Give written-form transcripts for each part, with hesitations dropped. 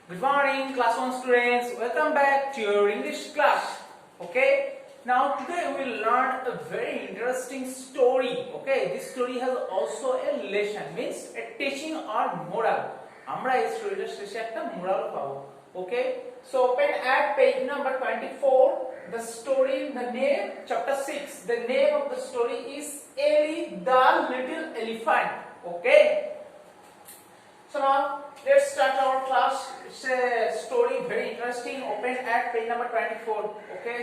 Good morning, class 1 students. Welcome back to your English class. Okay. Now today we will learn a very interesting story. Okay. This story has also a lesson, means a teaching or moral. আমরা এই স্টোরিটার শেষে একটা moral পাবো. Okay. So open at page number 24. The story, the name, chapter 6. The name of the story is Ellie the Little Elephant. Okay. So now let's start our class. It's a story very interesting. Open at page number 24. Okay.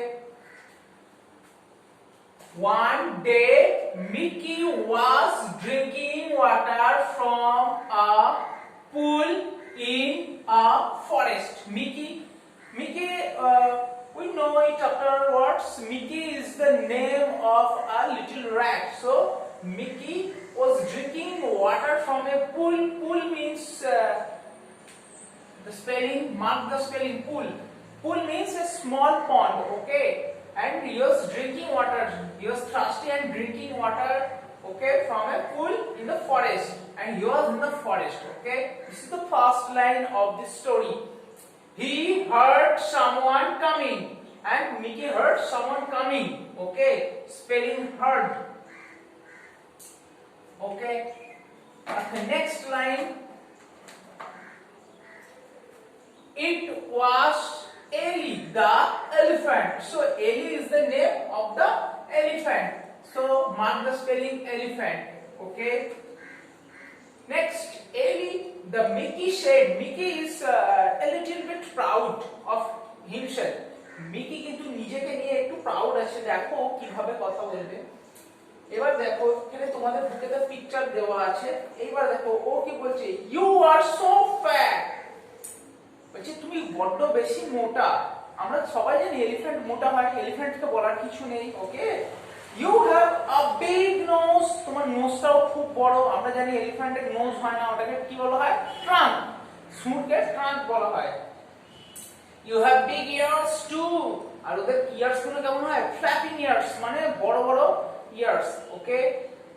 One day Mickey was drinking water from a pool in a forest. Mickey, we know it afterwards. Mickey is the name of a little rat. So Mickey was drinking water from a pool. Pool means the spelling, mark the spelling, pool. Pool means a small pond, okay? And he was drinking water. He was thirsty and drinking water, okay, from a pool in the forest. And he was in the forest, okay? This is the first line of this story. He heard someone coming. And Mickey heard someone coming, okay? Spelling heard. Okay. The next line. It was Ellie the elephant. So Ellie is the name of the elephant. So mark the spelling elephant. Okay. Next, Ellie the Mickey said. Mickey is a little bit proud of himself. Mickey কিন্তু নিজেকে নিয়ে একটু proud আছে. দেখো কিভাবে কথা বলবে. এবার দেখো এখানে তোমাদের বুকেতে পিকচার দেওয়া আছে. এইবার দেখো ও কি বলছে, ইউ আর সো ফ্যাট. বলছে তুমি বড্ড বেশি মোটা. আমরা সবাই জানি এলিফ্যান্ট মোটা হয়, এলিফ্যান্টকে বলার কিছু নেই. Okay, you have a big nose. তোমার নোজটাও খুব বড়. আমরা জানি এলিফ্যান্টের নোজ হয় না, ওটাকে কি বলা হয়, ট্রাঙ্ক. সুটকে ট্রাঙ্ক বলা হয়. You have big ears too. আর ওদের ইয়ার্স গুলো কেমন হয়, ফ্ল্যাপিং ইয়ার্স, মানে বড় বড় ears. Okay,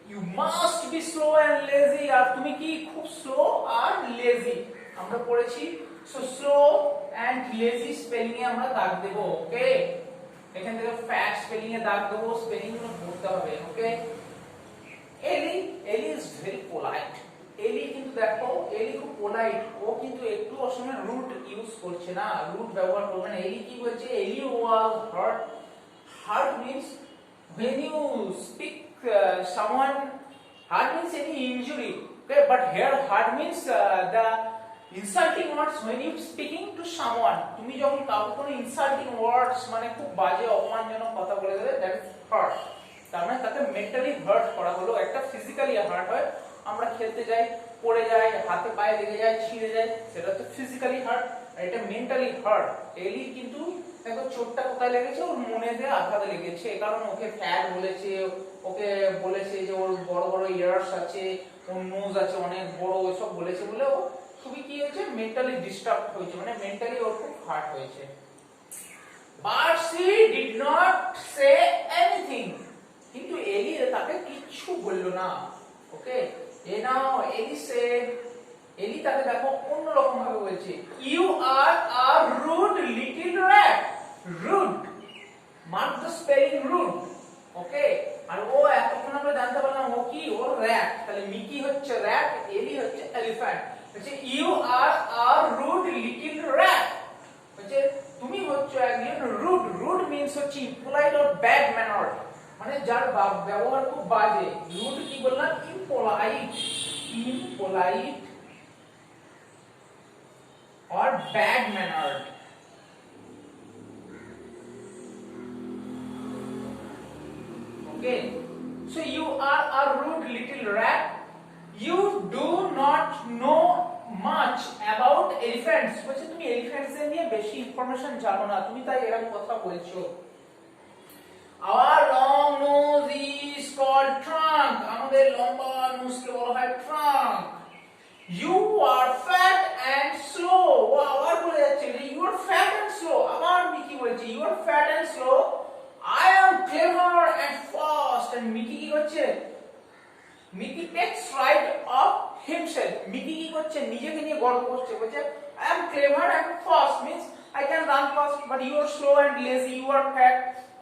you must be slow and lazy. আর তুমি কি খুব স্লো আর লেজি. আমরা পড়েছি. So slow and lazy spelling এ আমরা দাগ দেব. ওকে, এখান থেকে ফ্যাট স্পেলিং এ দাগ দেব. স্পেলিং গুলো পড়তে হবে. ওকে, এলি ইজ ভেরি পোলাইট. এলি কিন্তু দেখো, এলি খুব পোলাইট. ও কিন্তু একটু অসময়ে রুট ইউজ করছে না, রুট ব্যবহার করবে না. এলি কি বলছে, এলি ওয়াজ heart. Heart means when you speak someone, hurt means any injury. Okay, but here hurt means the insulting words when you speaking to someone. তুমি যখন কাউকে কোনো ইনসাল্টিং ওয়ার্ডস, মানে খুব বাজে অপমানজনক কথা বলে দেবে, দ্যাট ইজ হার্ট. তার মানে তাকে মেন্টালি হার্ট করা হলো. একটা ফিজিক্যালি হার্ট হয়, আমরা খেলতে যাই, পড়ে যাই, হাতে পায়ে লেগে যায়, ছিঁড়ে যায়, সেটা তো ফিজিক্যালি হার্ট. আর এটা মেন্টালি হার্ট. এলি কিন্তু দেখো চোটটা কোথায় লেগেছে, ওর মনে দিয়ে আঘাত লেগেছে. কারণ ওকে ফ্যাট বলেছে, ওকে বলেছে যে ওর বড় বড় ইয়ার্স আছে, ওর নোজ আছে অনেক বড়, ওইসব বলেছে বলে ও খুবই কি হয়েছে, মেন্টালি ডিস্টার্ব হয়েছে, মানে মেন্টালি ওর খুব হার্ট হয়েছে. But she did not say anything. কিন্তু এলি তাকে কিছু বললো না. ওকে, নাও এলি said, এলি তাকে দেখো অন্য রকম ভাবে বলছে, you are a rude little rat. Rude, mark the spelling rude. ওকে, আর ও এতক্ষণ আমরা জানতে পারলাম ও কি, ও rat. তাহলে মিকি হচ্ছে rat, এলি হচ্ছে এলিফ্যান্ট. বলছে you are a rude little rat. বলছে তুমি হচ্ছে একজন রুড. রুড মিন্স হচ্ছে ইম্পোলাইট অর ব্যাড ম্যানার্ড, মানে যার ব্যবহার খুব বাজে. রুড কি বললাম, ইম্পোলাইট. ইম্পোলাইট or bad mannered. Okay, so you are a rude little rat. You do not know much about elephants. বলছে তুমি এলিফ্যান্টস এর নিয়ে বেশি ইনফরমেশন জানো না, তুমি তাই এরকম কথা বলছো. Our long nose is called trunk. আমাদের লম্বা নোজকে বলা হয় trunk. You are fat and slow. ও আবার বলে যাচ্ছে you are fat and slow. আবার মিকি বলছে you are fat and slow. I am clever and fast. And Mickey কি করছে, Mickey takes pride of himself. Mickey কি করছে, নিজেকে নিয়ে গর্ব করছে. বলছে I am clever and fast means I can run fast, but you are slow and lazy, you are fat,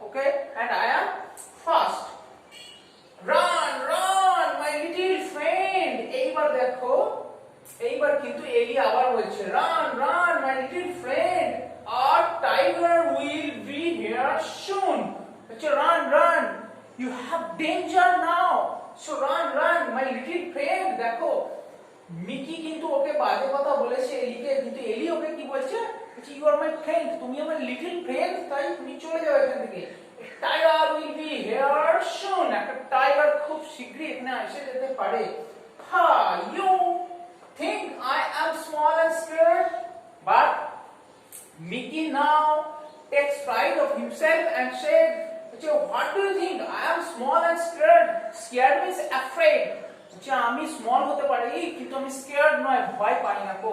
okay, and I am fast. Run, run, my little friend. এইবার দেখো, এইবার কিন্তু এলি আবার বলছে run, run, my little friend. Our tiger will be here soon. বলছে run, run. You have danger now. So run, run, my little friend. দেখো, Mickey কিন্তু ওকে বাজে কথা বলেছে এলিকে, কিন্তু এলি ওকে কি বলছে? বলছে you are my friend. তুমি আমার little friend, তাই তুমি চলে যাও এখান থেকে। Tiger will be here soon. একটা টাইগার খুব শীঘ্রই এখানে এসে যেতে পারে। Ha, you think I am small and scared? But Mickey now takes pride of himself and said, what do you think? I am small and scared. Scared means afraid. আমি small হতে পারি কিন্তু আমি scared নয়, ভয় পাই না কো।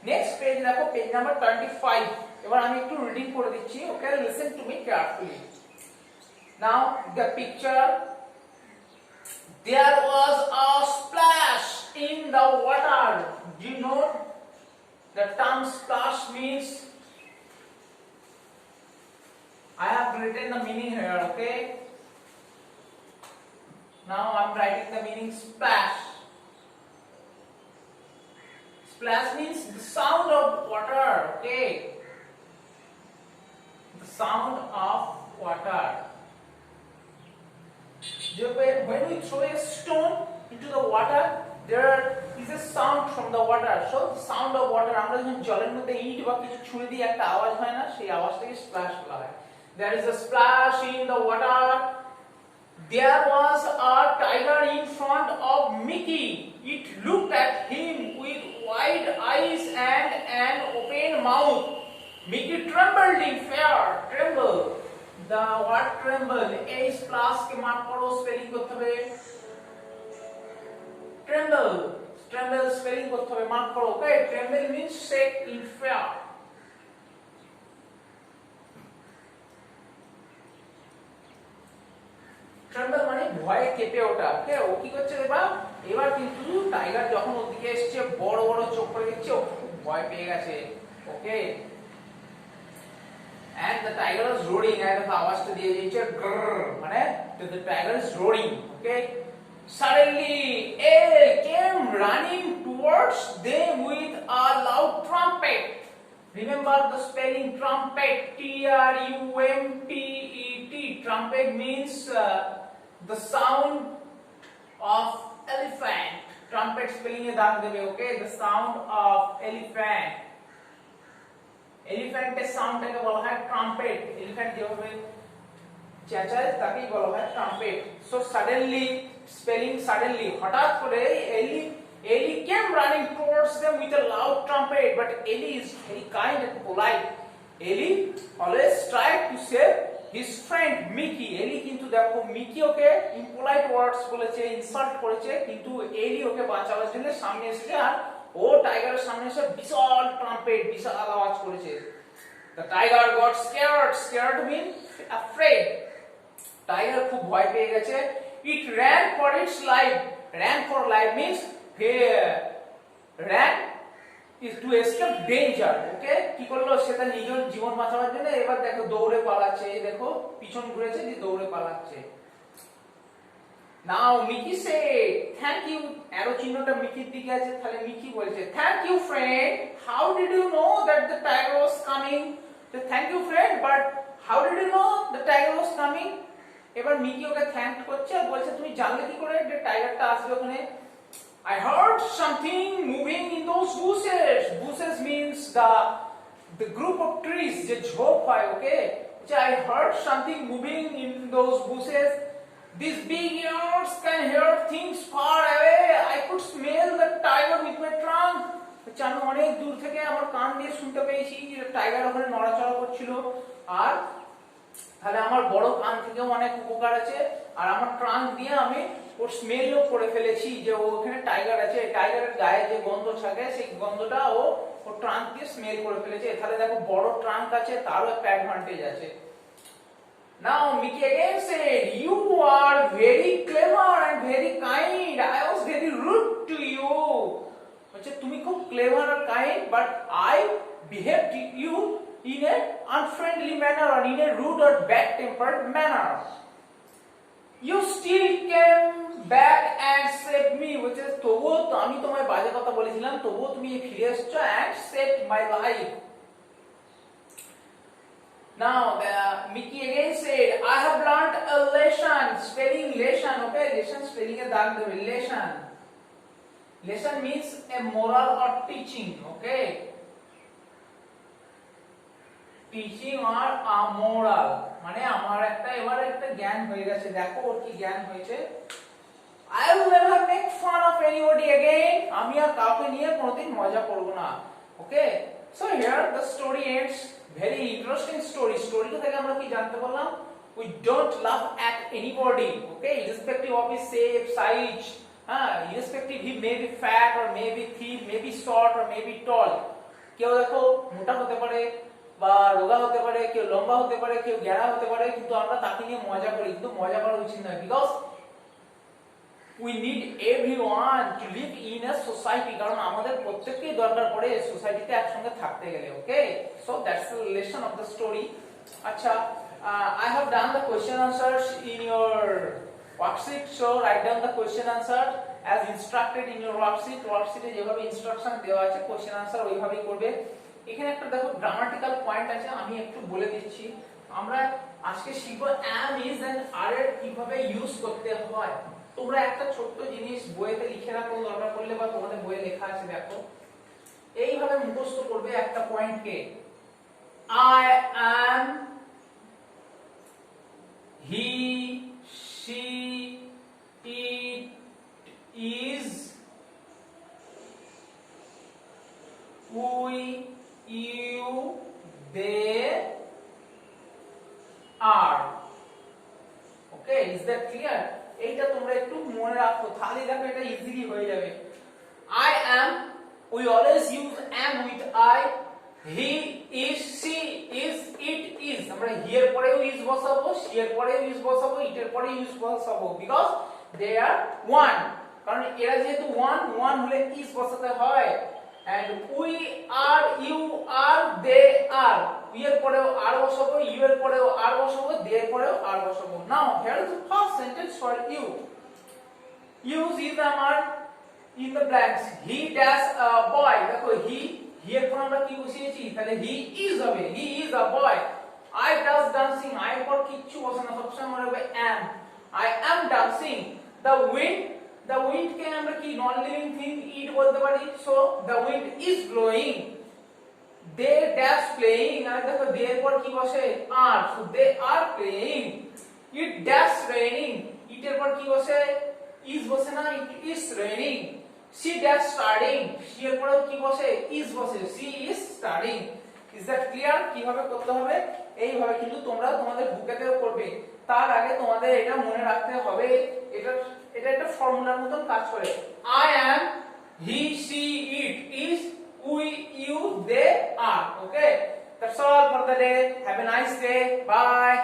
নেক্সট পেজ দেখো, পেজ নাম্বার 25। এবার আমি একটু রিডিং করে দিচ্ছি, okay, listen to me carefully. Now the picture, there was a splash in the water. Do you know the term splash means? I have written the meaning here, okay? Now I am writing the meaning splash. Splash means the sound of water, okay? The sound of water. When we throw a stone into the water, there is a sound from the water. So the sound of water, আমরা যখন জলের মধ্যে ইট বা কিছু ছুঁড়ে দিয়ে একটা আওয়াজ হয় না, সেই আওয়াজটাকে স্প্ল্যাশ বলা হয়। There is a splash in the water. There was a tiger in front of Mickey. It looked at him with wide eyes and an open mouth. Mickey trembled in fear. Tremble. The word tremble, H plus के mark करो, spelling करते हुए tremble, tremble spelling करते हुए mark करो, okay? Tremble means shake in fear. Tremble মানে ভয়ে কেঁপে ওঠা, ওকে? ও কি করছে এবার? এবার কিন্তু টাইগার যখন ওর দিকে এসেছে, বড় বড় চোখ করে দেখছে, ও খুব ভয় পেয়ে গেছে, ওকে? And the tiger is roaring, and the আওয়াজটা দিয়ে দিয়েছে grrr, মানে the tiger is roaring, okay? Suddenly L came running towards them with a loud trumpet. Remember the spelling trumpet, T-R-U-M-P-E-T. Trumpet means the sound of elephant. Trumpet spelling এ দাগ দেবে, okay? The sound of elephant. এলিফ্যান্টের সাউন্ডটাকে বলা হয় trumpet. Elephant যেভাবে চেঁচায় তাকেই বলা হয় trumpet. So suddenly, spelling suddenly, হঠাৎ করে এলি came running towards them with a loud trumpet, but Eli is very kind and polite. Eli always tried to save his friend Mickey. Eli কিন্তু দেখো Mickey ওকে impolite words বলেছে, insult করেছে, কিন্তু এলি ওকে বাঁচানোর জন্য সামনে এসেছে, আর ও টাইগারের সামনে এসে বিশাল ট্রাম্পেট, বিশাল আওয়াজ করেছে। The tiger got scared. Scared means afraid. Tiger খুব ভয় পেয়ে গেছে। It ran for its life. Ran for life means ran is to escape danger. Okay? কি করলো? সেটা নিজের জীবন বাঁচানোর জন্য এবার দেখো দৌড়ে পালাচ্ছে। এই দেখো পিছন ঘুরেছে, দিয়ে দৌড়ে পালাচ্ছে। Now Mickey said, thank you. Arrow চিহ্নটা মিকির দিকে আছে, তাহলে মিকি বলছে, thank you friend. How did you know that the tiger was coming? So thank you friend, but how did you know the tiger was coming? এবার Mickey okay thank করছে আর বলছে তুমি জানলে কি করে যে টাইগারটা আসবে ওখানে? I heard something moving in those bushes. Bushes means the group of trees, যে ঝোপ হয়, ওকে? I heard something moving in those bushes. These big ears can hear things far away. I could smell the tiger with my trunk. আমি অনেক দূর থেকে আমার কান দিয়ে শুনতে পেয়েছি যে টাইগার ওখানে নড়াচড়া করছিল, আর তাহলে আমার বড় কান থেকেও অনেক উপকার আছে, আর আমার ট্রাঙ্ক দিয়ে আমি ওর স্মেলও করে ফেলেছি যে ওখানে টাইগার আছে। টাইগারের গায়ে যে গন্ধ থাকে সেই গন্ধটা ও ট্রাঙ্ক দিয়ে স্মেল করে ফেলেছে। তাহলে দেখো বড় ট্রাঙ্ক আছে, তারও একটা অ্যাডভান্টেজ আছে। Now Mickey again said, you are very clever and very kind. I was very rude to you. হচ্ছে তুমি খুব ক্লেভার আর kind, but I behave you in a unfriendly manner or in a rude or bad tempered manner. You still came back and saved me, which is তবুও তো আমি তোমায় বাজে কথা বলেছিলাম, তবুও তুমি ফিরে এসেছো and saved my life. Now Mickey again said, I have learned a lesson. Spelling lesson, okay? Lesson spelling এ দাগ দেবে, lesson. Lesson means a moral or teaching, okay? Teaching আর আমোরাল, মানে আমার এবার একটা জ্ঞান হয়ে গেছে। দেখো ওর কি জ্ঞান হয়েছে। I will never make fun of anybody again. আমি আর কাউকে নিয়ে কোনোদিন মজা করব না। Okay, so here the story ends. Very interesting story. স্টোরিটা থেকে আমরা কি জানতে পারলাম? We don't laugh at anybody, okay, irrespective of his shape, size, irrespective he may be fat or may be thin, may be short or may be tall. কেউ দেখো মোটা হতে পারে বা রোগা হতে পারে, কেউ লম্বা হতে পারে, কেউ গেড়া হতে পারে, কিন্তু আমরা তাকে নিয়ে মজা করি, কিন্তু মজা করা উচিত নয়। Because we need everyone to live in a society, কারণ আমাদের প্রত্যেককেই দরকার পড়ে সোসাইটিতে একসঙ্গে থাকতে গেলে। Okay, so that's the lesson of the story. আচ্ছা, I have done the question answers in your worksheet, so write down the question answer as instructed in your worksheet. ওয়ার্কশিটে যেভাবে ইনস্ট্রাকশন দেওয়া আছে কোশ্চেন আনসার ওইভাবেই করবে। এখানে একটা দেখো grammatical point আছে, আমি একটু বলে দিচ্ছি। আমরা আজকে শিখব am, is and are এর কিভাবে ইউজ করতে হয়। তোমরা একটা ছোট্ট জিনিস বইতে লিখে রাখো, দরকার পড়লে, বা তোমাদের বইয়ে লেখা আছে, দেখো এইভাবে মুখস্থ করবে একটা পয়েন্টকে। I am, he, she, it, is, we, you, they are. Okay, is that clear? এইটা তোমরা একটু মনে রাখো, তাহলে দেখো এটা ইজিলি হয়ে যাবে। I am, we always use am with I. He is, she is, it is. আমরা he এর পরেও is বসাবো, she এর পরেও is বসাবো, it এর পরেও is বসাবো, because they are one. কারণ এরা যেহেতু one হলে is বসাতে হয়। And we are, you are, they are. We এর পরেও are বসাবো, you এর পরেও are বসাবো, they এর পরেও are বসাবো। Now here is the first sentence for you. Use is আমার in the blanks. He dash a boy. দেখো he এর পর আমরা কি বসিয়েছি, তাহলে he is হবে, he is a boy. I does dancing. I এর পর কিচ্ছু বসে না, সবসময় মনে হবে am. I am dancing. The wind কে আমরা কি নন লিভিং থিং ইট বলতে পারি, so the wind is blowing. They dash playing, আর দেখো they এর পর কি বসে are, so they are playing. It dash raining, it এর পর কি বসে is বসে না, it is raining. She dash studying, she এর পর কি বসে is বসে, she is studying. Is that clear? কিভাবে করতে হবে এইভাবে কিন্তু তোমরা তোমাদের বুকেতেও করবে। তার আগে তোমাদের এটা মনে রাখতে হবে, এটা একটা ফর্মুলার মতন কাজ করে। I am, he, she, it, is, we, you, they are. Okay, that's all for the day. Have a nice day. Bye.